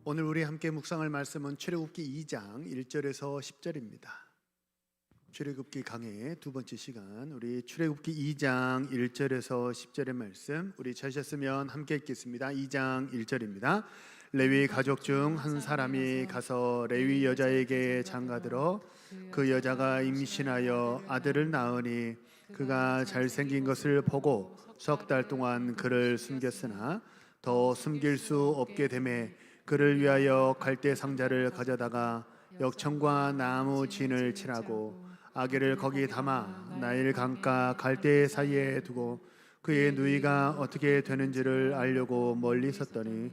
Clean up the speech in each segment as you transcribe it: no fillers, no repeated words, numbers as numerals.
오늘 우리 함께 묵상할 말씀은 출애굽기 2장 1절에서 10절입니다. 출애굽기 강의 두 번째 시간, 우리 출애굽기 2장 1절에서 10절의 말씀 우리 찾으셨으면 함께 읽겠습니다. 2장 1절입니다. 레위 가족 중 한 사람이 가서 레위 여자에게 장가들어 그 여자가 임신하여 아들을 낳으니 그가 잘생긴 것을 보고 석 달 동안 그를 숨겼으나 더 숨길 수 없게 되매 그를 위하여 갈대 상자를 가져다가 역청과 나무 진을 칠하고 아기를 거기 담아 나일 강가 갈대 사이에 두고 그의 누이가 어떻게 되는지를 알려고 멀리 섰더니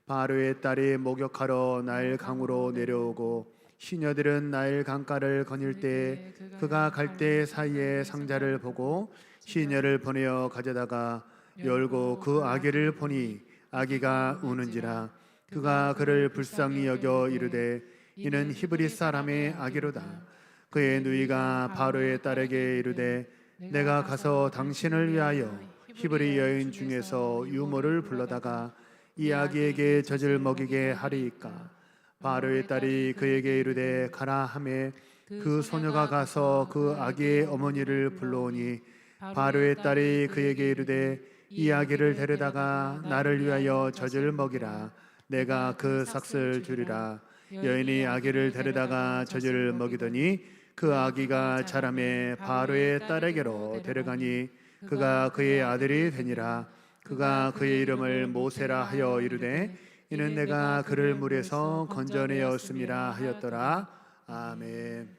바로의 딸이 목욕하러 나일 강으로 내려오고 시녀들은 나일 강가를 거닐 때 그가 갈대 사이에 상자를 보고 시녀를 보내어 가져다가 열고 그 아기를 보니 아기가 우는지라 그가 그를 불쌍히 여겨 이르되 이는 히브리 사람의 아기로다. 그의 누이가 바로의 딸에게 이르되 내가 가서 당신을 위하여 히브리 여인 중에서 유모를 불러다가 이 아기에게 젖을 먹이게 하리이까. 바로의 딸이 그에게 이르되 가라 하매 그 소녀가 가서 그 아기의 어머니를 불러오니 바로의 딸이 그에게 이르되 이 아기를 데려다가 나를 위하여 젖을 먹이라. 내가 그 삭슬 주리라. 여인이 아기를 데려다가 젖을 먹이더니 그 아기가 자라매 바로의 딸에게로 데려가니 그가 그의 아들이 되니라. 그가 그의 이름을 모세라 하여 이르되 이는 내가 그를 물에서 건져내었음이라 하였더라. 아멘.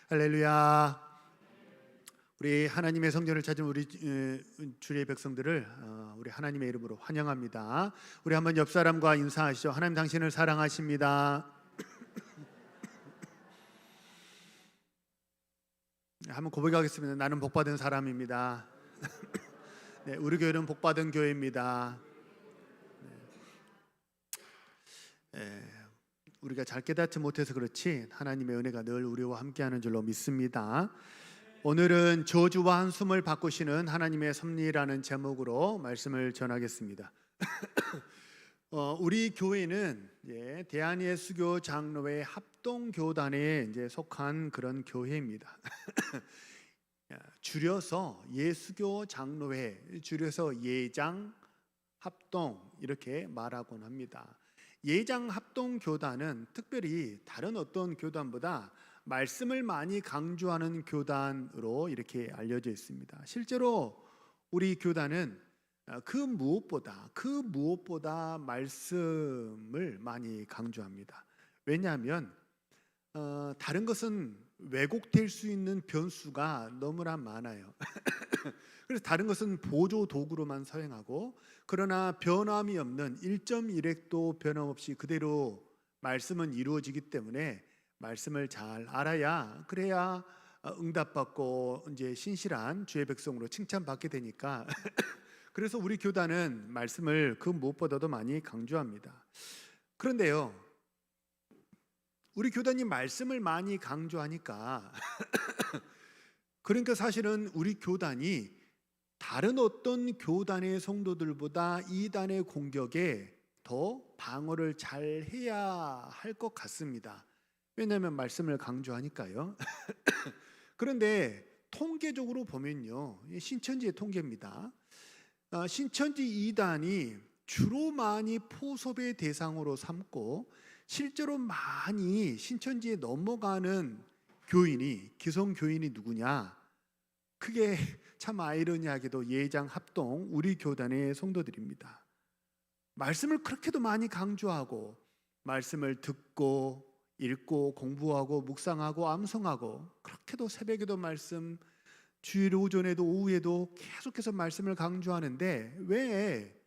할렐루야. 우리 하나님의 성전을 찾은 우리 주의 백성들을 우리 하나님의 이름으로 환영합니다. 우리 한번 옆 사람과 인사하시죠. 하나님 당신을 사랑하십니다. 한번 고백하겠습니다. 나는 복받은 사람입니다. 네, 우리 교회는 복받은 교회입니다. 네, 우리가 잘 깨닫지 못해서 그렇지 하나님의 은혜가 늘 우리와 함께하는 줄로 믿습니다. 오늘은 저주와 한숨을 바꾸시는 하나님의 섭리라는 제목으로 말씀을 전하겠습니다. 우리 교회는 대한예수교 장로회 합동교단에 속한 그런 교회입니다. 줄여서 예수교 장로회, 줄여서 예장 합동 이렇게 말하곤 합니다. 예장 합동교단은 특별히 다른 어떤 교단보다 말씀을 많이 강조하는 교단으로 이렇게 알려져 있습니다. 실제로 우리 교단은 그 무엇보다 말씀을 많이 강조합니다. 왜냐하면 다른 것은 왜곡될 수 있는 변수가 너무나 많아요. 그래서 다른 것은 보조 도구로만 사용하고, 그러나 변함이 없는 1.1획도 변함없이 그대로 말씀은 이루어지기 때문에 말씀을 잘 알아야, 그래야 응답받고 이제 신실한 주의 백성으로 칭찬받게 되니까 그래서 우리 교단은 말씀을 그 무엇보다도 많이 강조합니다. 그런데요, 우리 교단이 말씀을 많이 강조하니까 그러니까 사실은 우리 교단이 다른 어떤 교단의 성도들보다 이단의 공격에 더 방어를 잘 해야 할 것 같습니다. 왜냐하면 말씀을 강조하니까요. 그런데 통계적으로 보면요, 신천지의 통계입니다. 신천지 이단이 주로 많이 포섭의 대상으로 삼고 실제로 많이 신천지에 넘어가는 교인이, 기성 교인이 누구냐? 그게 참 아이러니하게도 예장 합동 우리 교단의 성도들입니다. 말씀을 그렇게도 많이 강조하고 말씀을 듣고 읽고 공부하고 묵상하고 암송하고, 그렇게도 새벽에도 말씀, 주일 오전에도 오후에도 계속해서 말씀을 강조하는데 왜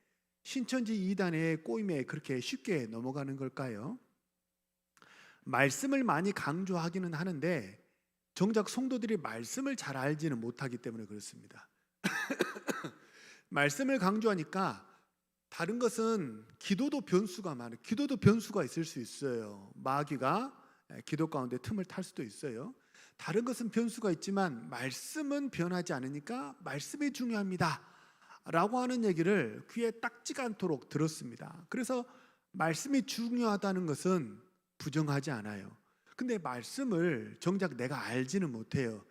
신천지 이단의 꼬임에 그렇게 쉽게 넘어가는 걸까요? 말씀을 많이 강조하기는 하는데 정작 성도들이 말씀을 잘 알지는 못하기 때문에 그렇습니다. 말씀을 강조하니까 다른 것은 기도도 변수가 많아요. 기도도 변수가 있을 수 있어요. 마귀가 기도 가운데 틈을 탈 수도 있어요. 다른 것은 변수가 있지만 말씀은 변하지 않으니까 말씀이 중요합니다 라고 하는 얘기를 귀에 딱지가 않도록 들었습니다. 그래서 말씀이 중요하다는 것은 부정하지 않아요. 근데 말씀을 정작 내가 알지는 못해요.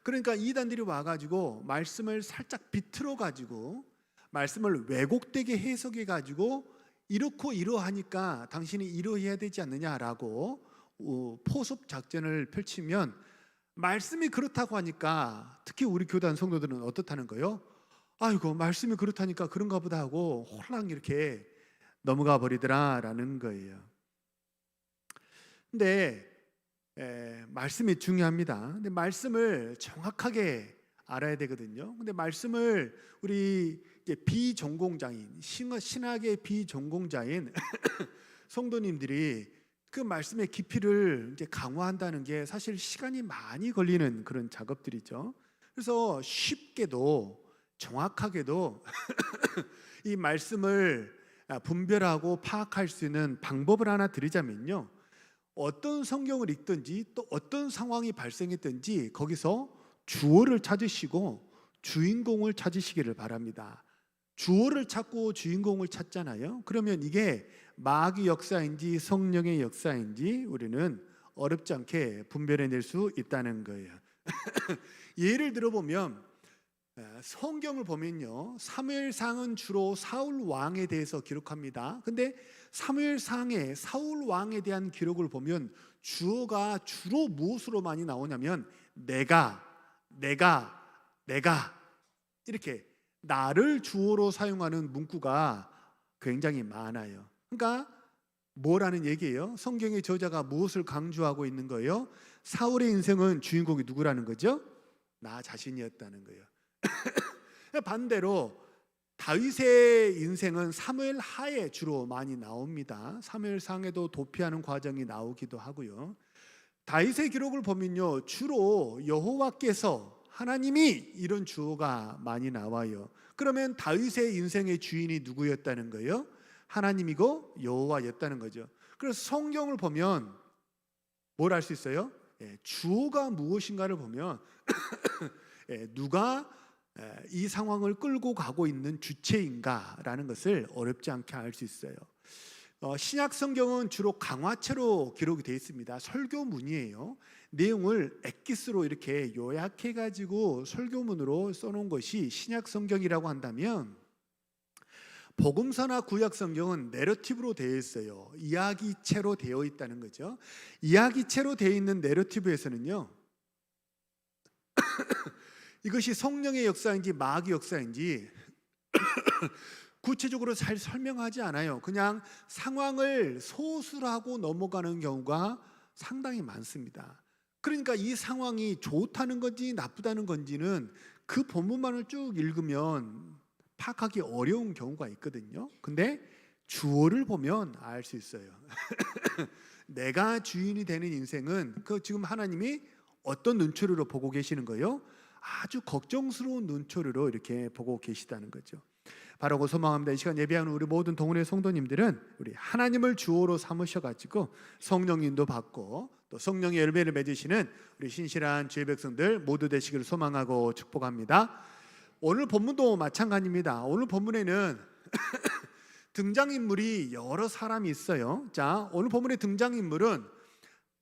그러니까 이단들이 와가지고 말씀을 살짝 비틀어 가지고 말씀을 왜곡되게 해석해 가지고 이렇고 이러하니까 당신이 이러해야 되지 않느냐라고 포섭 작전을 펼치면, 말씀이 그렇다고 하니까 특히 우리 교단 성도들은 어떻다는 거예요? 아이고, 말씀이 그렇다니까 그런가 보다 하고 홀랑 이렇게 넘어가 버리더라라는 거예요. 근데 말씀이 중요합니다. 근데 말씀을 정확하게 알아야 되거든요. 근데 말씀을 우리 비전공자인, 신학의 비전공자인 성도님들이 그 말씀의 깊이를 이제 강화한다는 게 사실 시간이 많이 걸리는 그런 작업들이죠. 그래서 쉽게도 정확하게도 이 말씀을 분별하고 파악할 수 있는 방법을 하나 드리자면요, 어떤 성경을 읽든지 또 어떤 상황이 발생했든지 거기서 주어를 찾으시고 주인공을 찾으시기를 바랍니다. 주어를 찾고 주인공을 찾잖아요. 그러면 이게 마귀 역사인지 성령의 역사인지 우리는 어렵지 않게 분별해낼 수 있다는 거예요. 예를 들어보면 성경을 보면요, 사무엘상은 주로 사울 왕에 대해서 기록합니다. 근데 사무엘상에 사울 왕에 대한 기록을 보면 주어가 주로 무엇으로 많이 나오냐면 내가 이렇게 나를 주어로 사용하는 문구가 굉장히 많아요. 그러니까 뭐라는 얘기예요? 성경의 저자가 무엇을 강조하고 있는 거예요? 사울의 인생은 주인공이 누구라는 거죠? 나 자신이었다는 거예요. 반대로 다윗의 인생은 사무엘 하에 주로 많이 나옵니다. 사무엘상에도 도피하는 과정이 나오기도 하고요. 다윗의 기록을 보면요, 주로 여호와께서, 하나님이, 이런 주어가 많이 나와요. 그러면 다윗의 인생의 주인이 누구였다는 거예요? 하나님이고 여호와였다는 거죠. 그래서 성경을 보면 뭘 알 수 있어요? 주어가 무엇인가를 보면 누가 이 상황을 끌고 가고 있는 주체인가라는 것을 어렵지 않게 알 수 있어요. 신약 성경은 주로 강화체로 기록이 되어 있습니다. 설교문이에요. 내용을 엑기스로 이렇게 요약해 가지고 설교문으로 써놓은 것이 신약 성경이라고 한다면, 복음서나 구약 성경은 내러티브로 되어 있어요. 이야기체로 되어 있다는 거죠. 이야기체로 되어 있는 내러티브에서는요, 이것이 성령의 역사인지 마귀 역사인지 구체적으로 잘 설명하지 않아요. 그냥 상황을 소술하고 넘어가는 경우가 상당히 많습니다. 그러니까 이 상황이 좋다는 건지 나쁘다는 건지는 그 본문만을 쭉 읽으면 파악하기 어려운 경우가 있거든요. 근데 주어를 보면 알 수 있어요. 내가 주인이 되는 인생은 그 지금 하나님이 어떤 눈초리로 보고 계시는 거예요? 아주 걱정스러운 눈초리로 이렇게 보고 계시다는 거죠. 바라고 소망합니다. 이 시간 예배하는 우리 모든 동원의 성도님들은 우리 하나님을 주어로 삼으셔가지고 성령 인도 받고 또 성령의 열매를 맺으시는 우리 신실한 주의 백성들 모두 되시기를 소망하고 축복합니다. 오늘 본문도 마찬가지입니다. 오늘 본문에는 등장인물이 여러 사람이 있어요. 자, 오늘 본문의 등장인물은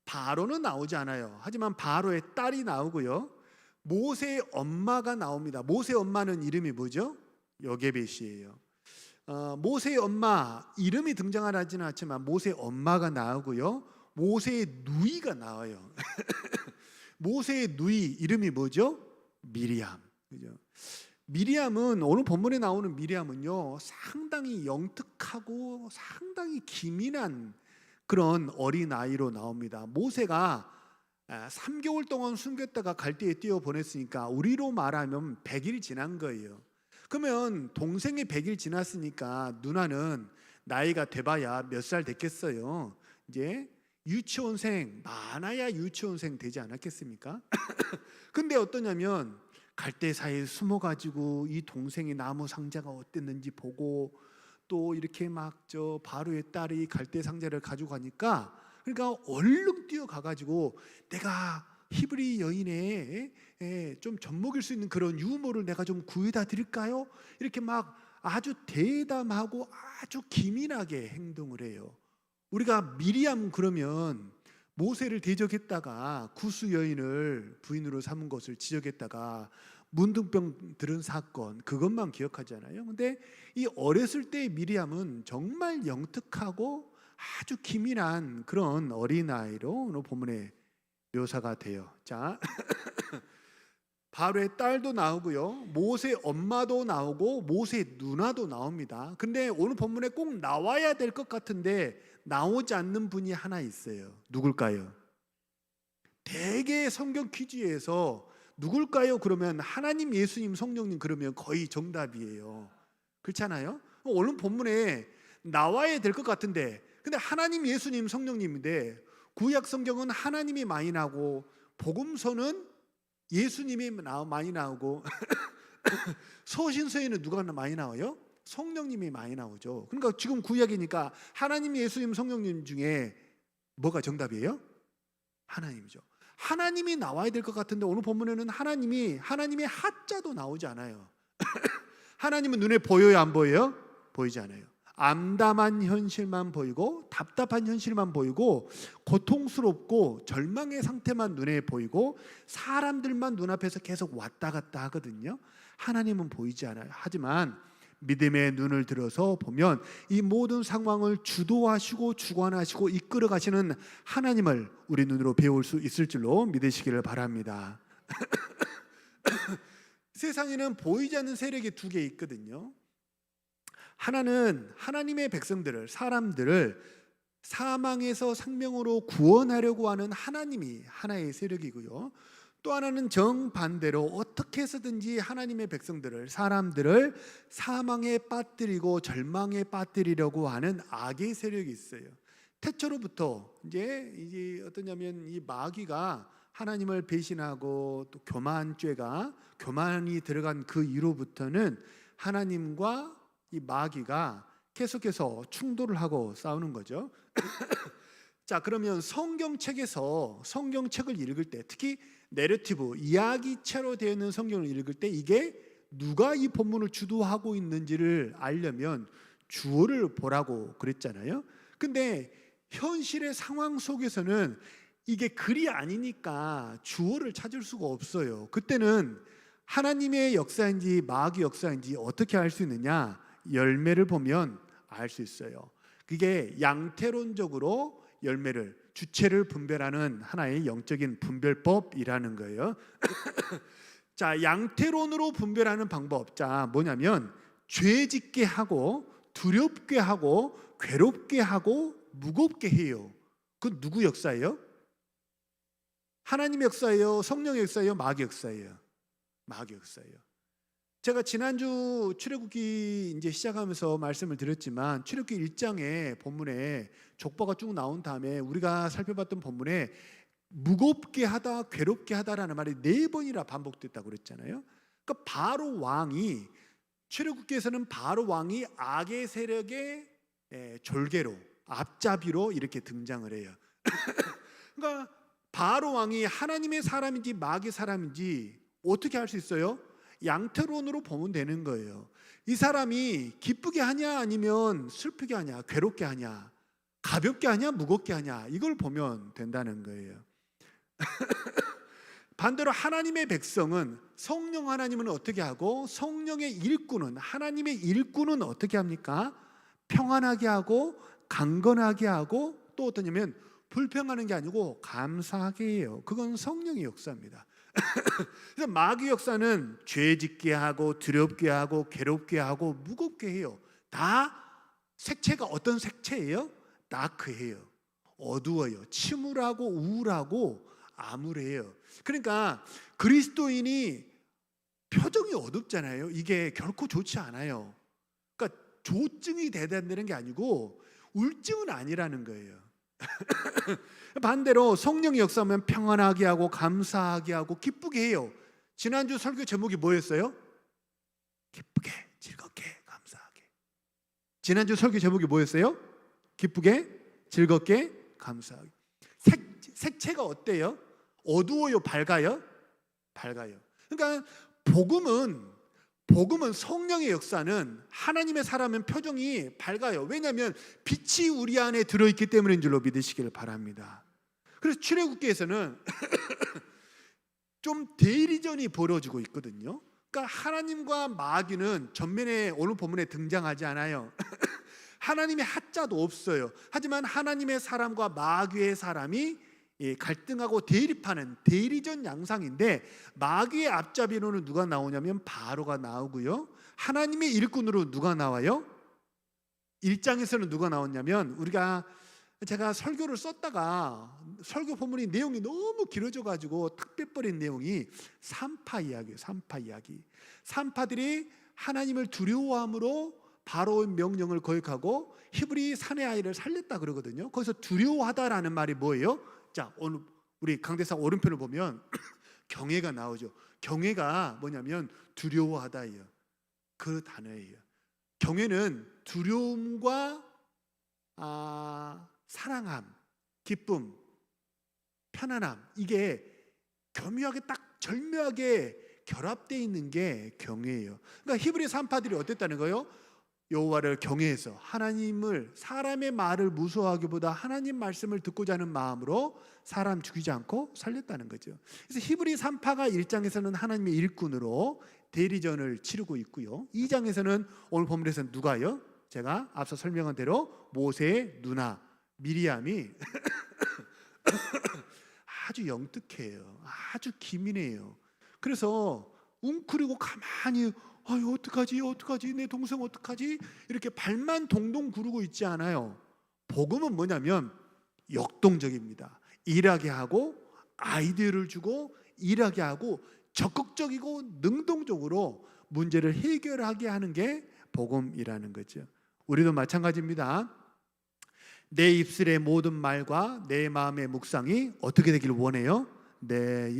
바로는 나오지 않아요. 하지만 바로의 딸이 나오고요, 모세의 엄마가 나옵니다. 모세의 엄마는 이름이 뭐죠? 여게벳이에요. 모세의 엄마 이름이 등장하지는 않지만 모세의 엄마가 나오고요, 모세의 누이가 나와요. 모세의 누이 이름이 뭐죠? 미리암. 그죠? 미리암은, 오늘 본문에 나오는 미리암은요, 상당히 영특하고 상당히 기민한 그런 어린아이로 나옵니다. 모세가 3개월 동안 숨겼다가 갈대에 띄워 보냈으니까 우리로 말하면 100일 지난 거예요. 그러면 동생이 100일 지났으니까 누나는 나이가 돼봐야 몇 살 됐겠어요? 이제 유치원생, 많아야 유치원생 되지 않았겠습니까? 근데 어떠냐면 갈대 사이에 숨어가지고 이 동생이 나무 상자가 어땠는지 보고, 또 이렇게 막 저 바로의 딸이 갈대 상자를 가지고 가니까, 그러니까 얼른 뛰어가가지고 내가 히브리 여인의 좀 젖먹일 수 있는 그런 유모를 내가 좀 구해다 드릴까요? 이렇게 막 아주 대담하고 아주 기민하게 행동을 해요. 우리가 미리암 그러면 모세를 대적했다가 구스 여인을 부인으로 삼은 것을 지적했다가 문둥병 들은 사건, 그것만 기억하잖아요. 근데 이 어렸을 때의 미리암은 정말 영특하고 아주 기민한 그런 어린아이로 오늘 본문에 묘사가 돼요. 자, 바로의 딸도 나오고요, 모세 엄마도 나오고 모세 누나도 나옵니다. 근데 오늘 본문에 꼭 나와야 될 것 같은데 나오지 않는 분이 하나 있어요. 누굴까요? 대개 성경 퀴즈에서 누굴까요? 그러면 하나님, 예수님, 성령님 그러면 거의 정답이에요. 그렇잖아요? 오늘 본문에 나와야 될 것 같은데, 근데 하나님, 예수님, 성령님인데 구약 성경은 하나님이 많이 나오고 복음서는 예수님이 많이 나오고 서신서에는 누가 많이 나와요? 성령님이 많이 나오죠. 그러니까 지금 구약이니까 하나님, 예수님, 성령님 중에 뭐가 정답이에요? 하나님이죠. 하나님이 나와야 될 것 같은데 오늘 본문에는 하나님의 하자도 나오지 않아요. 하나님은 눈에 보여요, 안 보여요? 보이지 않아요. 암담한 현실만 보이고 답답한 현실만 보이고 고통스럽고 절망의 상태만 눈에 보이고 사람들만 눈앞에서 계속 왔다 갔다 하거든요. 하나님은 보이지 않아요. 하지만 믿음의 눈을 들어서 보면 이 모든 상황을 주도하시고 주관하시고 이끌어 가시는 하나님을 우리 눈으로 배울 수 있을 줄로 믿으시기를 바랍니다. 세상에는 보이지 않는 세력이 두 개 있거든요. 하나는 하나님의 백성들을, 사람들을 사망에서 생명으로 구원하려고 하는 하나님이 하나의 세력이고요, 또 하나는 정반대로 어떻게 해서든지 하나님의 백성들을, 사람들을 사망에 빠뜨리고 절망에 빠뜨리려고 하는 악의 세력이 있어요. 태초로부터 이제 어떠냐면 이 마귀가 하나님을 배신하고 또 교만이 들어간 그 이후로부터는 하나님과 이 마귀가 계속해서 충돌을 하고 싸우는 거죠. 자, 그러면 성경책을 읽을 때, 특히 내러티브, 이야기체로 되어 있는 성경을 읽을 때 이게 누가 이 본문을 주도하고 있는지를 알려면 주어를 보라고 그랬잖아요. 근데 현실의 상황 속에서는 이게 글이 아니니까 주어를 찾을 수가 없어요. 그때는 하나님의 역사인지 마귀 역사인지 어떻게 알 수 있느냐? 열매를 보면 알 수 있어요. 그게 양태론적으로 주체를 분별하는 하나의 영적인 분별법이라는 거예요. 자, 양태론으로 분별하는 방법. 자, 뭐냐면 죄짓게 하고 두렵게 하고 괴롭게 하고 무겁게 해요. 그건 누구 역사예요? 하나님 역사예요? 성령의 역사예요? 마귀 역사예요? 마귀 역사예요. 제가 지난주 출애굽기 이제 시작하면서 말씀을 드렸지만 출애굽기 1장에 본문에 족보가 쭉 나온 다음에 우리가 살펴봤던 본문에 무겁게 하다, 괴롭게 하다라는 말이 4번이나 반복됐다고 그랬잖아요. 그러니까 바로 왕이, 출애굽기에서는 바로 왕이 악의 세력의 졸개로, 앞잡이로 이렇게 등장을 해요. 그러니까 바로 왕이 하나님의 사람인지 마귀 사람인지 어떻게 알 수 있어요? 양태론으로 보면 되는 거예요. 이 사람이 기쁘게 하냐 아니면 슬프게 하냐, 괴롭게 하냐, 가볍게 하냐 무겁게 하냐, 이걸 보면 된다는 거예요. 반대로 하나님의 백성은, 성령 하나님은 어떻게 하고 성령의 일꾼은, 하나님의 일꾼은 어떻게 합니까? 평안하게 하고 강건하게 하고 또 어떠냐면 불평하는 게 아니고 감사하게 해요. 그건 성령의 역사입니다. 그래서 마귀 역사는 죄짓게 하고 두렵게 하고 괴롭게 하고 무겁게 해요. 다 색채가 어떤 색채예요? 다크해요. 어두워요. 침울하고 우울하고 암울해요. 그러니까 그리스도인이 표정이 어둡잖아요. 이게 결코 좋지 않아요. 그러니까 조증이 돼야 된다는 게 아니고 울증은 아니라는 거예요. 반대로 성령의 역사하면 평안하게 하고 감사하게 하고 기쁘게 해요. 지난주 설교 제목이 뭐였어요? 기쁘게, 즐겁게, 감사하게. 지난주 설교 제목이 뭐였어요? 기쁘게, 즐겁게, 감사하게. 색채가 어때요? 어두워요, 밝아요? 밝아요. 그러니까 복음은 복음은 성령의 역사는 하나님의 사람은 표정이 밝아요. 왜냐하면 빛이 우리 안에 들어있기 때문인 줄로 믿으시기를 바랍니다. 그래서 출애굽기에서는 좀 대리전이 벌어지고 있거든요. 그러니까 하나님과 마귀는 전면에 오늘 본문에 등장하지 않아요. 하나님의 하자도 없어요. 하지만 하나님의 사람과 마귀의 사람이 갈등하고 대립하는 대리전 양상인데, 마귀의 앞잡이로는 누가 나오냐면 바로가 나오고요, 하나님의 일꾼으로 누가 나와요? 1장에서는 누가 나왔냐면, 제가 설교를 썼다가 설교 본문이 내용이 너무 길어져 가지고 탁 빼버린 내용이 산파 이야기예요. 산파 이야기. 산파들이 하나님을 두려워함으로 바로의 명령을 거역하고 히브리 사내 아이를 살렸다 그러거든요. 거기서 두려워하다라는 말이 뭐예요? 자, 오늘 우리 강대상 오른편을 보면 경외가 나오죠. 경외가 뭐냐면 두려워하다예요. 그 단어예요. 경외는 두려움과 사랑함, 기쁨, 편안함, 이게 교묘하게 딱 절묘하게 결합되어 있는 게 경외예요. 그러니까 히브리 산파들이 어땠다는 거예요? 여호와를 경외해서 하나님을, 사람의 말을 무서워하기보다 하나님 말씀을 듣고자 하는 마음으로 사람 죽이지 않고 살렸다는 거죠. 그래서 히브리 산파가 1장에서는 하나님의 일꾼으로 대리전을 치르고 있고요, 2장에서는 오늘 본문에서는 누가요? 제가 앞서 설명한 대로 모세의 누나 미리암이 아주 영특해요. 아주 기민해요. 그래서 웅크리고 가만히 어떡하지 내 동생 어떡하지 이렇게 발만 동동 구르고 있지 않아요. 복음은 뭐냐면 역동적입니다. 일하게 하고 아이디어를 주고 일하게 하고 적극적이고 능동적으로 문제를 해결하게 하는 게 복음이라는 거죠. 우리도 마찬가지입니다. 내 입술의 모든 말과 내 마음의 묵상이 어떻게 되기를 원해요?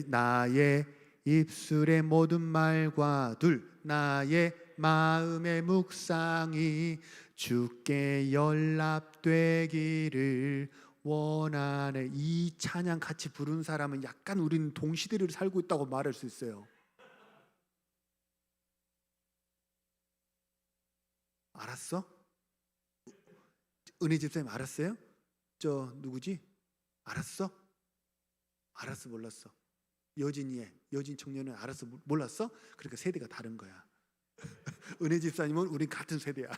나의 입술의 모든 말과 나의 마음의 묵상이 주께 연락되기를 원하네. 이 찬양 같이 부른 사람은 약간 우리는 동시대를 살고 있다고 말할 수 있어요. 알았어? 은혜 집사님 알았어요? 저 누구지? 알았어? 알았어 몰랐어? 여진 청년은 알았어 몰랐어? 그러니까 세대가 다른 거야. 은혜 집사님은 우린 같은 세대야.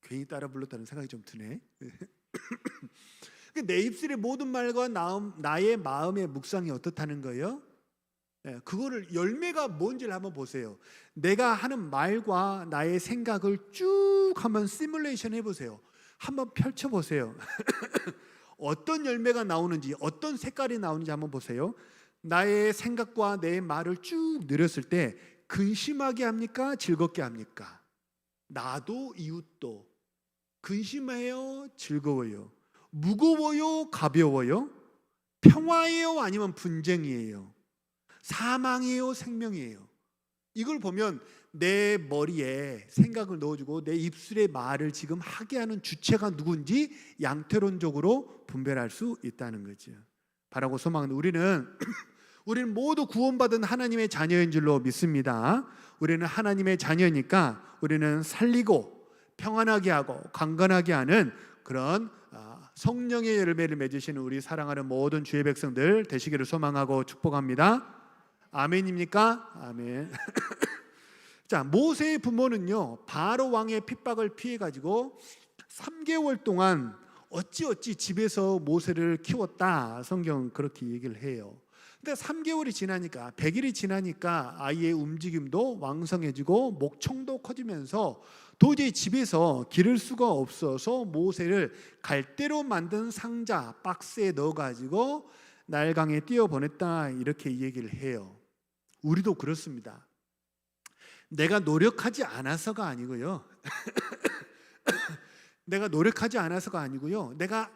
괜히 따라 불렀다는 생각이 좀 드네. 내 입술의 모든 말과 나의 마음의 묵상이 어떻다는 거예요? 그거를 열매가 뭔지를 한번 보세요. 내가 하는 말과 나의 생각을 쭉 한번 시뮬레이션 해보세요. 한번 펼쳐보세요. 어떤 열매가 나오는지, 어떤 색깔이 나오는지 한번 보세요. 나의 생각과 내 말을 쭉 늘었을 때 근심하게 합니까? 즐겁게 합니까? 나도 이웃도 근심해요? 즐거워요? 무거워요? 가벼워요? 평화예요? 아니면 분쟁이에요? 사망이에요? 생명이에요? 이걸 보면 내 머리에 생각을 넣어주고 내 입술에 말을 지금 하게 하는 주체가 누군지 양태론적으로 분별할 수 있다는 거죠. 바라고 소망하는 우리는 모두 구원받은 하나님의 자녀인 줄로 믿습니다. 우리는 하나님의 자녀니까 우리는 살리고 평안하게 하고 강건하게 하는 그런 성령의 열매를 맺으시는 우리 사랑하는 모든 주의 백성들 되시기를 소망하고 축복합니다. 아멘입니까? 아멘. 자, 모세의 부모는요 바로 왕의 핍박을 피해 가지고 3개월 동안 어찌 집에서 모세를 키웠다. 성경 그렇게 얘기를 해요. 근데 3개월이 지나니까 100일이 지나니까 아이의 움직임도 왕성해지고 목청도 커지면서 도저히 집에서 기를 수가 없어서 모세를 갈대로 만든 상자 박스에 넣어가지고 나일강에 띄워보냈다. 이렇게 얘기를 해요. 우리도 그렇습니다. 내가 노력하지 않아서가 아니고요. 내가 노력하지 않아서가 아니고요. 내가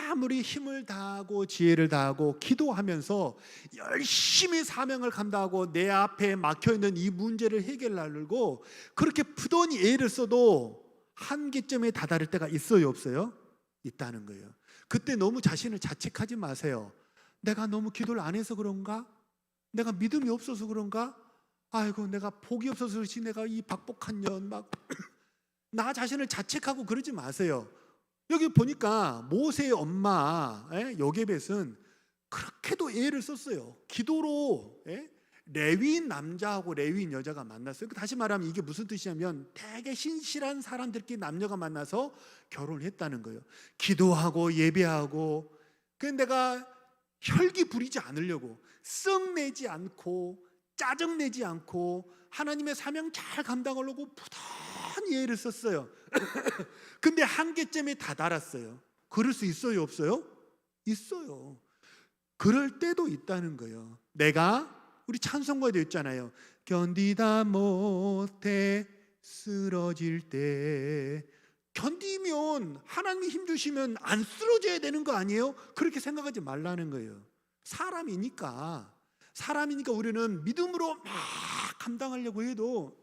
아무리 힘을 다하고 지혜를 다하고 기도하면서 열심히 사명을 감당하고 내 앞에 막혀있는 이 문제를 해결하려고 그렇게 부단히 애를 써도 한계점에 다다를 때가 있어요, 없어요? 있다는 거예요. 그때 너무 자신을 자책하지 마세요. 내가 너무 기도를 안 해서 그런가? 내가 믿음이 없어서 그런가? 아이고 내가 복이 없어서 그렇지 내가 이 박복한 년 막 나 자신을 자책하고 그러지 마세요. 여기 보니까 모세의 엄마 요게벳은 그렇게도 애를 썼어요. 기도로 레위인 남자하고 레위인 여자가 만났어요. 다시 말하면 이게 무슨 뜻이냐면 되게 신실한 사람들끼리 남녀가 만나서 결혼을 했다는 거예요. 기도하고 예배하고. 그래서 내가 혈기 부리지 않으려고 썩내지 않고 짜증내지 않고 하나님의 사명 잘 감당하려고 부단히 애를 썼어요. 근데 한계점에 다다랐어요. 그럴 수 있어요, 없어요? 있어요. 그럴 때도 있다는 거예요. 내가 우리 찬송가에도 있잖아요. 견디다 못해 쓰러질 때. 견디면 하나님이 힘 주시면 안 쓰러져야 되는 거 아니에요? 그렇게 생각하지 말라는 거예요. 사람이니까 우리는 믿음으로 막 감당하려고 해도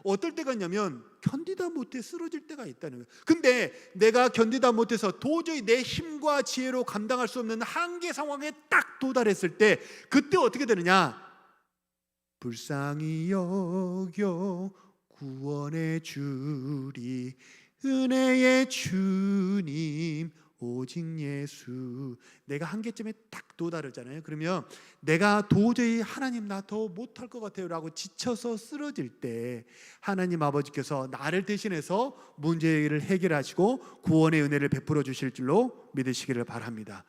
어떨 때가 있냐면 견디다 못해 쓰러질 때가 있다는 거예요. 근데 내가 견디다 못해서 도저히 내 힘과 지혜로 감당할 수 없는 한계 상황에 딱 도달했을 때 그때 어떻게 되느냐? 불쌍히 여겨 구원해 주리 은혜의 주님 오직 예수. 내가 한계점에 딱 도달하잖아요. 그러면 내가 도저히 하나님 나 더 못할 것 같아요 라고 지쳐서 쓰러질 때 하나님 아버지께서 나를 대신해서 문제를 해결하시고 구원의 은혜를 베풀어 주실 줄로 믿으시기를 바랍니다.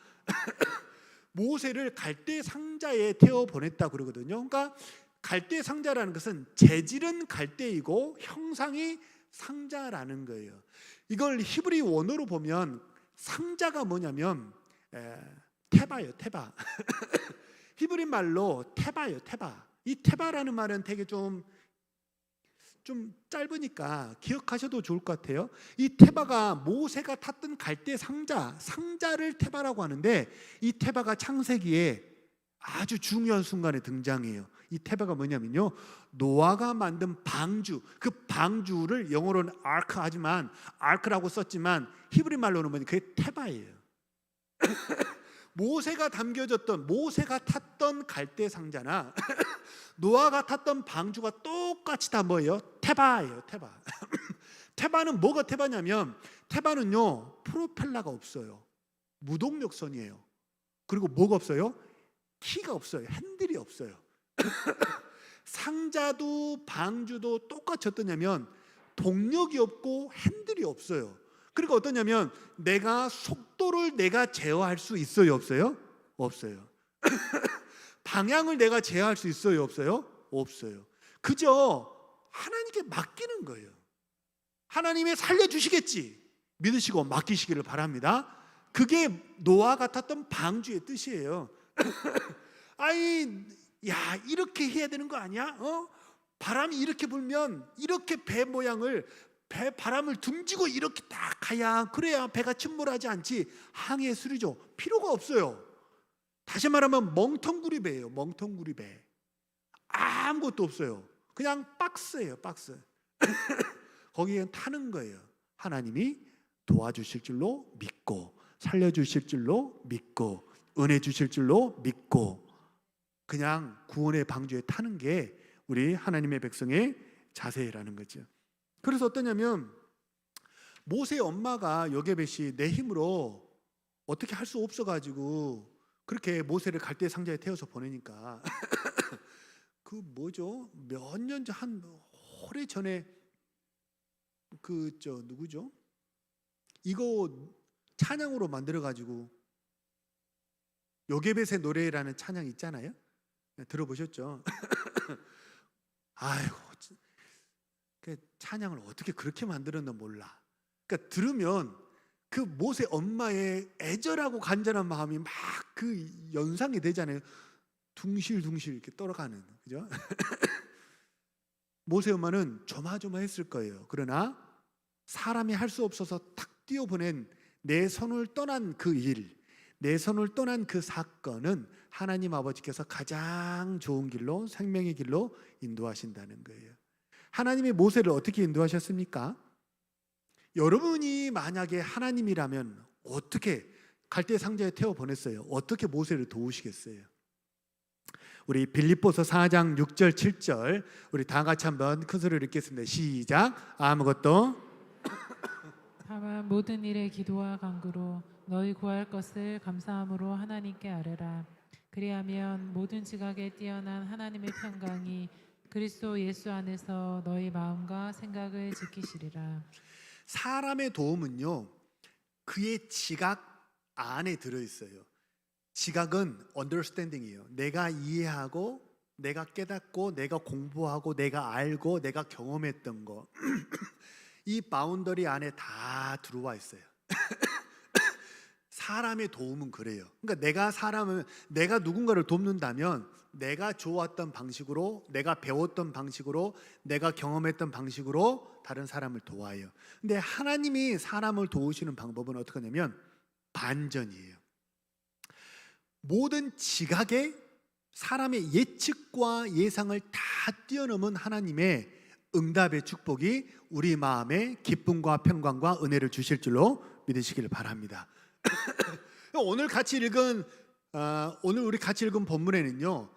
모세를 갈대 상자에 태워 보냈다 그러거든요. 그러니까 갈대 상자라는 것은 재질은 갈대이고 형상이 상자라는 거예요. 이걸 히브리 원어로 보면 상자가 뭐냐면 테바예요. 테바. 히브리 말로 테바예요. 테바. 이 테바라는 말은 되게 좀 짧으니까 기억하셔도 좋을 것 같아요. 이 테바가 모세가 탔던 갈대 상자를 테바라고 하는데 이 테바가 창세기에 아주 중요한 순간에 등장해요. 이 테바가 뭐냐면요, 노아가 만든 방주, 그 방주를 영어로는 아크 하지만 아크라고 썼지만 히브리 말로는 뭐냐, 그게 테바예요. 모세가 탔던 갈대 상자나 노아가 탔던 방주가 똑같이 다 뭐예요? 테바예요. 테바. 테바는 뭐가 테바냐면 테바는요 프로펠러가 없어요. 무동력선이에요. 그리고 뭐가 없어요? 키가 없어요. 핸들이 없어요. 상자도 방주도 똑같이 어떠냐면 동력이 없고 핸들이 없어요. 그리고 어떠냐면 내가 속도를 내가 제어할 수 있어요, 없어요? 없어요. 방향을 내가 제어할 수 있어요, 없어요? 없어요. 그저 하나님께 맡기는 거예요. 하나님이 살려주시겠지 믿으시고 맡기시기를 바랍니다. 그게 노아가 탔던 방주의 뜻이에요. 아니, 야, 이렇게 해야 되는 거 아니야? 바람이 이렇게 불면 이렇게 바람을 둥지고 이렇게 딱 가야, 그래야 배가 침몰하지 않지. 항해 수리죠. 필요가 없어요. 다시 말하면 멍텅구리배예요. 멍텅구리배. 아무것도 없어요. 그냥 박스예요. 박스. 거기에 타는 거예요. 하나님이 도와주실 줄로 믿고, 살려주실 줄로 믿고, 은혜 주실 줄로 믿고, 그냥 구원의 방주에 타는 게 우리 하나님의 백성의 자세라는 거죠. 그래서 어떠냐면 모세의 엄마가 요게벳이 내 힘으로 어떻게 할 수 없어가지고 그렇게 모세를 갈대 상자에 태워서 보내니까 그 뭐죠? 몇 년 전, 한 오래 전에 누구죠? 이거 찬양으로 만들어가지고 요게벳의 노래라는 찬양 있잖아요. 들어보셨죠? 아이고, 그 찬양을 어떻게 그렇게 만들었나 몰라. 그러니까 들으면 그 모세 엄마의 애절하고 간절한 마음이 막 그 연상이 되잖아요. 둥실둥실 이렇게 떨어가는, 그죠? 모세 엄마는 조마조마했을 거예요. 그러나 사람이 할 수 없어서 탁 띄워보낸 내 손을 떠난 그 일, 내 손을 떠난 그 사건은 하나님 아버지께서 가장 좋은 길로, 생명의 길로 인도하신다는 거예요. 하나님이 모세를 어떻게 인도하셨습니까? 여러분이 만약에 하나님이라면 어떻게 갈대 상자에 태워 보냈어요? 어떻게 모세를 도우시겠어요? 우리 빌립보서 4장 6절 7절 우리 다 같이 한번 큰 소리로 읽겠습니다. 시작. 아무것도 다만 모든 일에 기도와 간구로 너희 구할 것을 감사함으로 하나님께 아뢰라. 그리하면 모든 지각에 뛰어난 하나님의 평강이 그리스도 예수 안에서 너희 마음과 생각을 지키시리라. 사람의 도움은요, 그의 지각 안에 들어있어요. 지각은 understanding이에요. 내가 이해하고 내가 깨닫고 내가 공부하고 내가 알고 내가 경험했던 거 이 바운더리 안에 다 들어와 있어요. 사람의 도움은 그래요. 그러니까 내가 누군가를 돕는다면 내가 좋았던 방식으로, 내가 배웠던 방식으로, 내가 경험했던 방식으로 다른 사람을 도와요. 근데 하나님이 사람을 도우시는 방법은 어떻게 하냐면 반전이에요. 모든 지각에 사람의 예측과 예상을 다 뛰어넘은 하나님의 응답의 축복이 우리 마음에 기쁨과 평강과 은혜를 주실 줄로 믿으시기를 바랍니다. 오늘 우리 같이 읽은 본문에는요,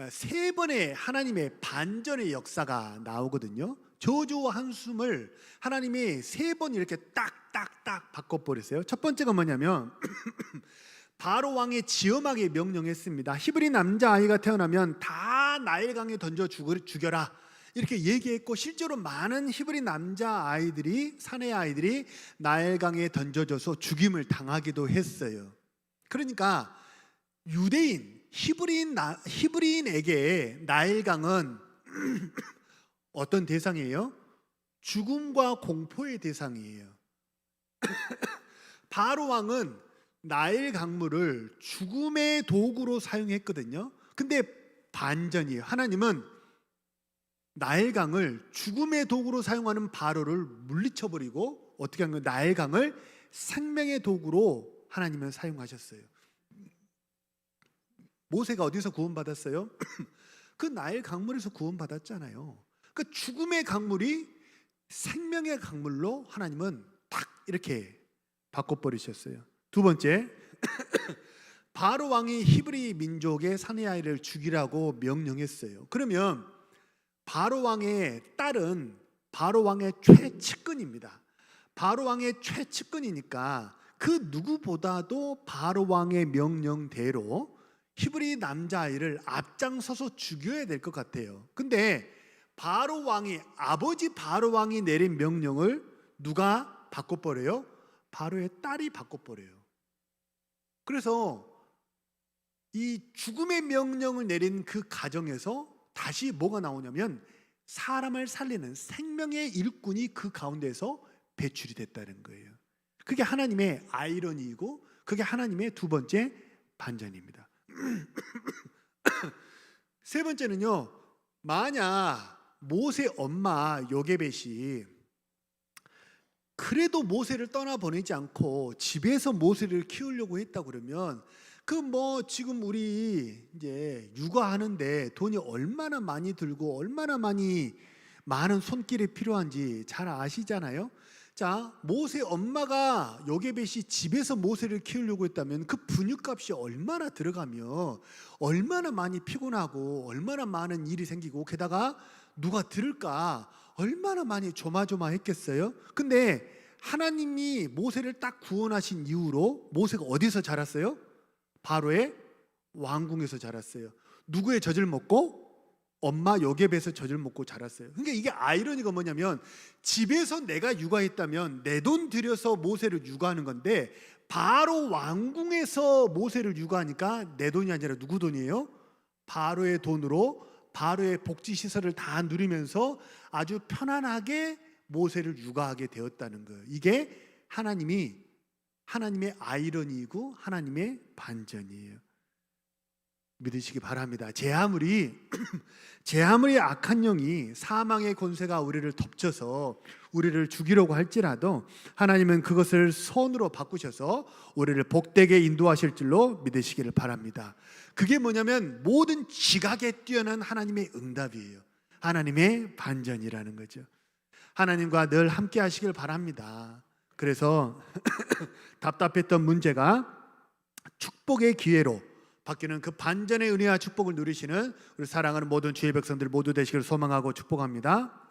세 번의 하나님의 반전의 역사가 나오거든요. 저주와 한숨을 하나님이 세 번 이렇게 딱딱딱 바꿔버렸어요. 첫 번째가 뭐냐면 바로 왕의 지엄하게 명령했습니다. 히브리 남자아이가 태어나면 다 나일강에 던져 죽여라 이렇게 얘기했고, 실제로 많은 히브리 남자아이들이, 사내 아이들이 나일강에 던져져서 죽임을 당하기도 했어요. 그러니까 유대인, 히브리인에게 나일강은 어떤 대상이에요? 죽음과 공포의 대상이에요. 바로 왕은 나일 강물을 죽음의 도구로 사용했거든요. 근데 반전이에요. 하나님은 나일 강을 죽음의 도구로 사용하는 바로를 물리쳐버리고 어떻게 한 거예요? 나일 강을 생명의 도구로 하나님은 사용하셨어요. 모세가 어디서 구원받았어요? 그 나일 강물에서 구원받았잖아요. 그 죽음의 강물이 생명의 강물로 하나님은 딱 이렇게 바꿔버리셨어요. 두 번째, 바로 왕이 히브리 민족의 사내 아이를 죽이라고 명령했어요. 그러면 바로 왕의 딸은 바로 왕의 최측근입니다. 바로 왕의 최측근이니까 그 누구보다도 바로 왕의 명령대로 히브리 남자아이를 앞장서서 죽여야 될 것 같아요. 근데 바로 왕이, 아버지 바로 왕이 내린 명령을 누가 바꿔버려요? 바로의 딸이 바꿔버려요. 그래서 이 죽음의 명령을 내린 그 가정에서 다시 뭐가 나오냐면 사람을 살리는 생명의 일꾼이 그 가운데서 배출이 됐다는 거예요. 그게 하나님의 아이러니이고 그게 하나님의 두 번째 반전입니다. 세 번째는요, 만약 모세 엄마 요게벳이 그래도 모세를 떠나보내지 않고 집에서 모세를 키우려고 했다 그러면 지금 우리 이제 육아하는데 돈이 얼마나 많이 들고 얼마나 많은 손길이 필요한지 잘 아시잖아요. 자, 모세 엄마가 요게벳이 집에서 모세를 키우려고 했다면 그 분유값이 얼마나 들어가며 얼마나 많이 피곤하고 얼마나 많은 일이 생기고 게다가 누가 들을까 얼마나 많이 조마조마했겠어요. 근데 하나님이 모세를 딱 구원하신 이후로 모세가 어디서 자랐어요? 바로의 왕궁에서 자랐어요. 누구의 젖을 먹고? 엄마 요게벳의 젖을 먹고 자랐어요. 그러니까 이게 아이러니가 뭐냐면 집에서 내가 육아했다면 내 돈 들여서 모세를 육아하는 건데 바로 왕궁에서 모세를 육아하니까 내 돈이 아니라 누구 돈이에요? 바로의 돈으로 바로의 복지시설을 다 누리면서 아주 편안하게 모세를 육아하게 되었다는 거예요. 이게 하나님의 아이러니이고 하나님의 반전이에요. 믿으시기 바랍니다. 제 아무리 악한 영이 사망의 권세가 우리를 덮쳐서 우리를 죽이려고 할지라도 하나님은 그것을 선으로 바꾸셔서 우리를 복되게 인도하실 줄로 믿으시기를 바랍니다. 그게 뭐냐면 모든 지각에 뛰어난 하나님의 응답이에요. 하나님의 반전이라는 거죠. 하나님과 늘 함께 하시길 바랍니다. 그래서 답답했던 문제가 축복의 기회로 바뀌는 그 반전의 은혜와 축복을 누리시는 우리 사랑하는 모든 주의 백성들 모두 되시기를 소망하고 축복합니다.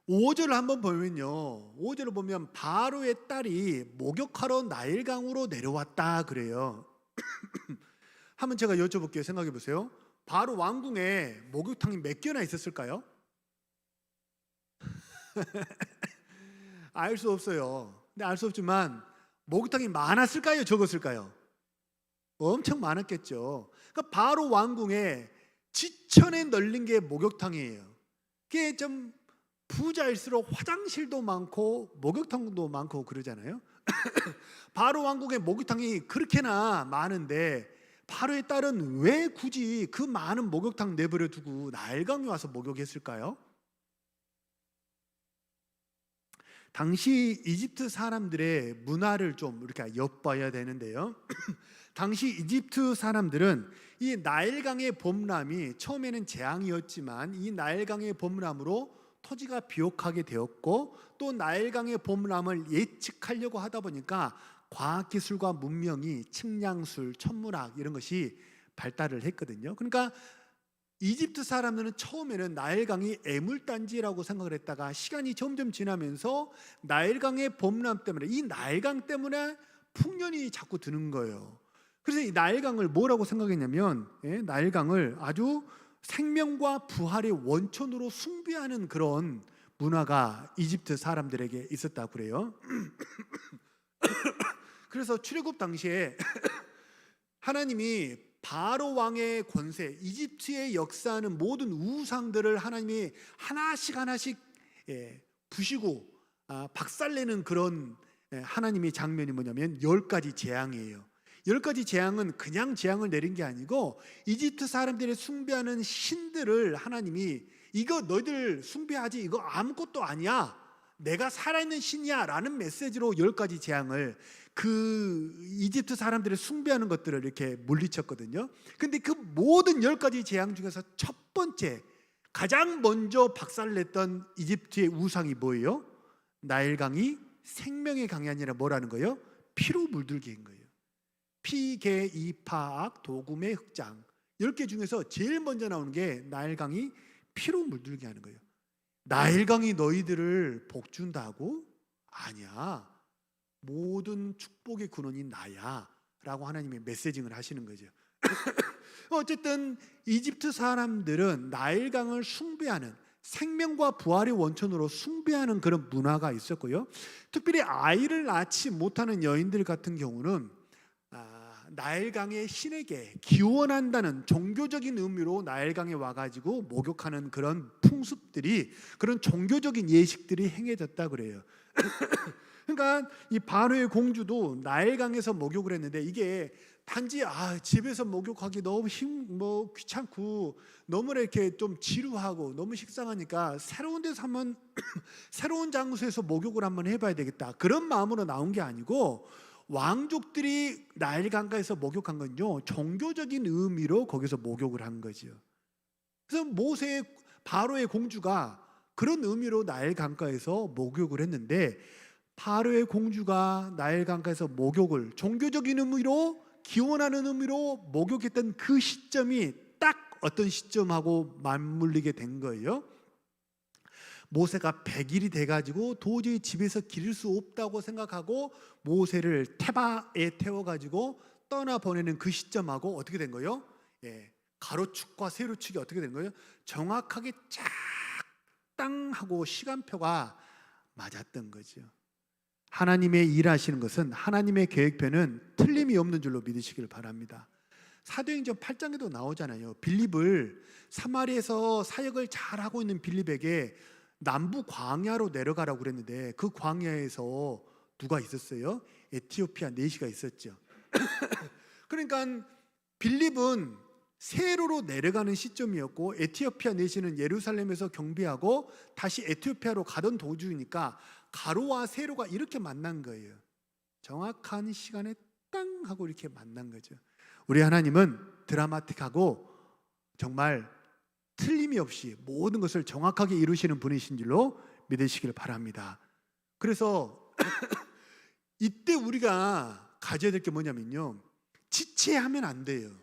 5절을 한번 보면요, 5절을 보면 바로의 딸이 목욕하러 나일강으로 내려왔다 그래요. 한번 제가 여쭤볼게요. 생각해 보세요. 바로 왕궁에 목욕탕이 몇 개나 있었을까요? 알 수 없어요. 근데 알 수 없지만 목욕탕이 많았을까요? 적었을까요? 엄청 많았겠죠. 그러니까 바로 왕궁에 지천에 널린 게 목욕탕이에요. 그게 좀 부자일수록 화장실도 많고 목욕탕도 많고 그러잖아요. 바로 왕궁에 목욕탕이 그렇게나 많은데 바로의 딸은 왜 굳이 그 많은 목욕탕 내버려 두고 나일강에 와서 목욕했을까요? 당시 이집트 사람들의 문화를 좀 이렇게 엿봐야 되는데요. 당시 이집트 사람들은 이 나일강의 범람이 처음에는 재앙이었지만 이 나일강의 범람으로 토지가 비옥하게 되었고 또 나일강의 범람을 예측하려고 하다 보니까 과학기술과 문명이 측량술, 천문학 이런 것이 발달을 했거든요. 그러니까 이집트 사람들은 처음에는 나일강이 애물단지라고 생각을 했다가 시간이 점점 지나면서 나일강의 범람 때문에 이 나일강 때문에 풍년이 자꾸 드는 거예요. 그래서 이 나일강을 뭐라고 생각했냐면 나일강을 아주 생명과 부활의 원천으로 숭배하는 그런 문화가 이집트 사람들에게 있었다고 그래요. 그래서 출애굽 당시에 하나님이 바로 왕의 권세, 이집트에 역사하는 모든 우상들을 하나님이 하나씩 부시고 박살내는 그런 하나님의 장면이 뭐냐면 10가지 재앙이에요. 10가지 재앙은 그냥 재앙을 내린 게 아니고 이집트 사람들이 숭배하는 신들을 하나님이 이거 너희들 숭배하지 이거 아무것도 아니야, 내가 살아있는 신이야 라는 메시지로 10가지 재앙을 그 이집트 사람들이 숭배하는 것들을 이렇게 물리쳤거든요. 근데 그 모든 10가지 재앙 중에서 첫 번째 가장 먼저 박살냈던 이집트의 우상이 뭐예요? 나일강이 생명의 강이 아니라 뭐라는 거예요? 피로 물들기인 거예요. 피, 개, 이, 파, 악, 도금의 흑장 10개 중에서 제일 먼저 나오는 게 나일강이 피로 물들게 하는 거예요. 나일강이 너희들을 복준다고? 아니야, 모든 축복의 근원이 나야 라고 하나님이 메시징을 하시는 거죠. 어쨌든 이집트 사람들은 나일강을 숭배하는, 생명과 부활의 원천으로 숭배하는 그런 문화가 있었고요. 특별히 아이를 낳지 못하는 여인들 같은 경우는 나일강의 신에게 기원한다는 종교적인 의미로 나일강에 와가지고 목욕하는 그런 풍습들이, 그런 종교적인 예식들이 행해졌다 그래요. 그러니까 이 바로의 공주도 나일강에서 목욕을 했는데 이게 단지 집에서 목욕하기 너무 귀찮고 너무 이렇게 좀 지루하고 너무 식상하니까 새로운 데서 한번 새로운 장소에서 목욕을 한번 해봐야 되겠다 그런 마음으로 나온 게 아니고, 왕족들이 나일강가에서 목욕한 건요 종교적인 의미로 거기서 목욕을 한 거죠. 그래서 바로의 공주가 그런 의미로 나일강가에서 목욕을 했는데, 바로의 공주가 나일강가에서 목욕을 종교적인 의미로 기원하는 의미로 목욕했던 그 시점이 딱 어떤 시점하고 맞물리게 된 거예요. 모세가 100일이 돼가지고 도저히 집에서 기를 수 없다고 생각하고 모세를 테바에 태워가지고 떠나보내는 그 시점하고 어떻게 된 거예요? 가로축과 세로축이 어떻게 된 거예요? 정확하게 짝땅하고 시간표가 맞았던 거죠. 하나님의 일하시는 것은, 하나님의 계획표는 틀림이 없는 줄로 믿으시길 바랍니다. 사도행전 8장에도 나오잖아요. 빌립을 사마리아에서 사역을 잘하고 있는 빌립에게 남부 광야로 내려가라고 그랬는데 그 광야에서 누가 있었어요? 에티오피아 내시가 있었죠. 그러니까 빌립은 세로로 내려가는 시점이었고 에티오피아 내시는 예루살렘에서 경비하고 다시 에티오피아로 가던 도중이니까 가로와 세로가 이렇게 만난 거예요. 정확한 시간에 땅 하고 이렇게 만난 거죠. 우리 하나님은 드라마틱하고 정말 틀림이 없이 모든 것을 정확하게 이루시는 분이신 줄로 믿으시길 바랍니다. 그래서 이때 우리가 가져야 될 게 뭐냐면요, 지체하면 안 돼요.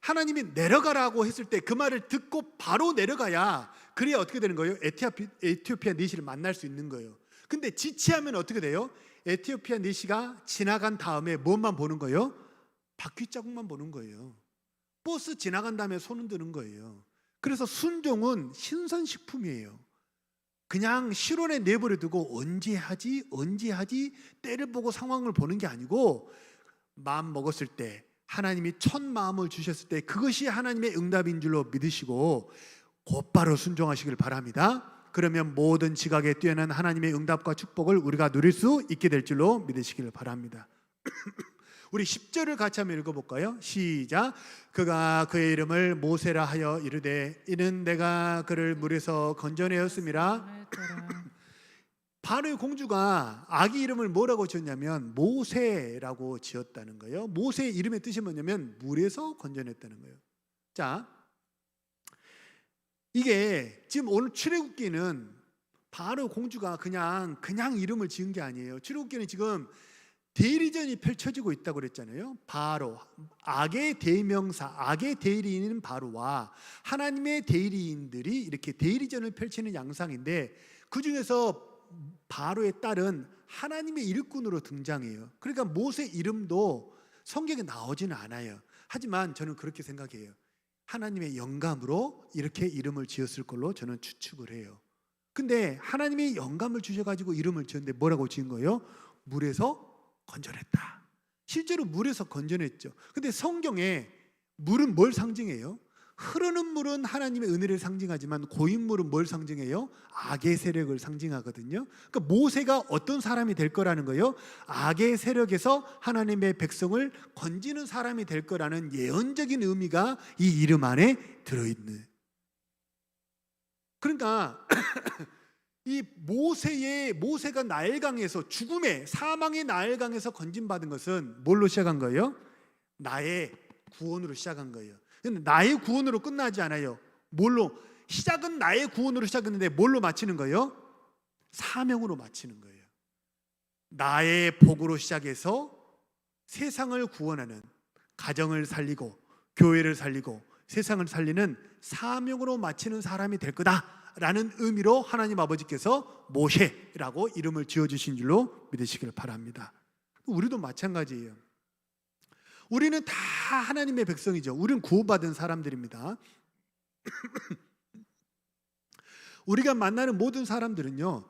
하나님이 내려가라고 했을 때 그 말을 듣고 바로 내려가야, 그래야 어떻게 되는 거예요? 에티오피아 니시를 만날 수 있는 거예요. 근데 지체하면 어떻게 돼요? 에티오피아 니시가 지나간 다음에 뭐만 보는 거예요? 바퀴 자국만 보는 거예요. 버스 지나간 다음에 손 흔드는 거예요. 그래서 순종은 신선식품이에요. 그냥 실온에 내버려 두고 언제 하지 때를 보고 상황을 보는 게 아니고, 마음 먹었을 때, 하나님이 첫 마음을 주셨을 때 그것이 하나님의 응답인 줄로 믿으시고 곧바로 순종하시길 바랍니다. 그러면 모든 지각에 뛰어난 하나님의 응답과 축복을 우리가 누릴 수 있게 될 줄로 믿으시길 바랍니다. 우리 10절을 같이 한번 읽어볼까요? 시작. 그가 그의 이름을 모세라 하여 이르되 이는 내가 그를 물에서 건져내었음이라. 하였더라. 바로의 공주가 아기 이름을 뭐라고 지었냐면 모세라고 지었다는 거예요. 모세의 이름의 뜻이 뭐냐면 물에서 건져냈다는 거예요. 자, 이게 지금 오늘 출애굽기는 바로 공주가 그냥 이름을 지은 게 아니에요. 출애굽기는 지금 대리전이 펼쳐지고 있다고 그랬잖아요. 바로 악의 대명사, 악의 대리인은 바로와 하나님의 대리인들이 이렇게 대리전을 펼치는 양상인데, 그 중에서 바로의 딸은 하나님의 일꾼으로 등장해요. 그러니까 모세 이름도 성경에 나오지는 않아요. 하지만 저는 그렇게 생각해요. 하나님의 영감으로 이렇게 이름을 지었을 걸로 저는 추측을 해요. 근데 하나님이 영감을 주셔가지고 이름을 지었는데 뭐라고 지은 거예요? 물에서 건져냈다. 실제로 물에서 건져냈죠. 근데 성경에 물은 뭘 상징해요? 흐르는 물은 하나님의 은혜를 상징하지만 고인물은 뭘 상징해요? 악의 세력을 상징하거든요. 그러니까 모세가 어떤 사람이 될 거라는 거예요? 악의 세력에서 하나님의 백성을 건지는 사람이 될 거라는 예언적인 의미가 이 이름 안에 들어있는. 그러니까 이 모세가 나일강에서 죽음의 사망의 나일강에서 건진받은 것은 뭘로 시작한 거예요? 나의 구원으로 시작한 거예요. 근데 나의 구원으로 끝나지 않아요. 뭘로? 시작은 나의 구원으로 시작했는데 뭘로 마치는 거예요? 사명으로 마치는 거예요. 나의 복으로 시작해서 세상을 구원하는, 가정을 살리고 교회를 살리고 세상을 살리는 사명으로 마치는 사람이 될 거다라는 의미로 하나님 아버지께서 모세라고 이름을 지어주신 줄로 믿으시길 바랍니다. 우리도 마찬가지예요. 우리는 다 하나님의 백성이죠. 우리는 구원받은 사람들입니다. 우리가 만나는 모든 사람들은요,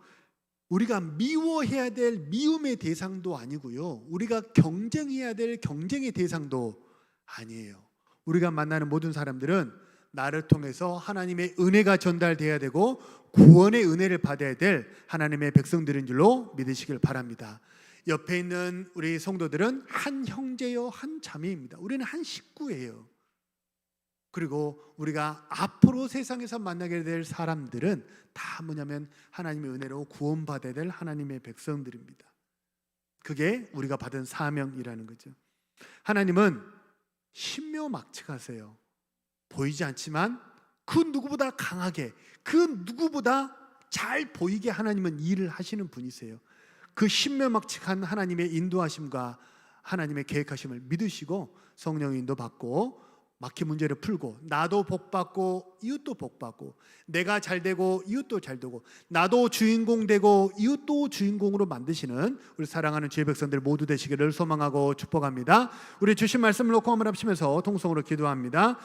우리가 미워해야 될 미움의 대상도 아니고요, 우리가 경쟁해야 될 경쟁의 대상도 아니에요. 우리가 만나는 모든 사람들은 나를 통해서 하나님의 은혜가 전달돼야 되고 구원의 은혜를 받아야 될 하나님의 백성들인 줄로 믿으시길 바랍니다. 옆에 있는 우리 성도들은 한 형제요 한 자매입니다. 우리는 한 식구예요. 그리고 우리가 앞으로 세상에서 만나게 될 사람들은 다 뭐냐면 하나님의 은혜로 구원받아야 될 하나님의 백성들입니다. 그게 우리가 받은 사명이라는 거죠. 하나님은 신묘막측하세요. 보이지 않지만 그 누구보다 강하게, 그 누구보다 잘 보이게 하나님은 일을 하시는 분이세요. 그 신묘막측한 하나님의 인도하심과 하나님의 계획하심을 믿으시고 성령의 인도 받고 막힌 문제를 풀고, 나도 복받고 이웃도 복받고, 내가 잘되고 이웃도 잘되고, 나도 주인공 되고 이웃도 주인공으로 만드시는 우리 사랑하는 주의 백성들 모두 되시기를 소망하고 축복합니다. 우리 주신 말씀을 놓고 한번 합치면서 통성으로 기도합니다.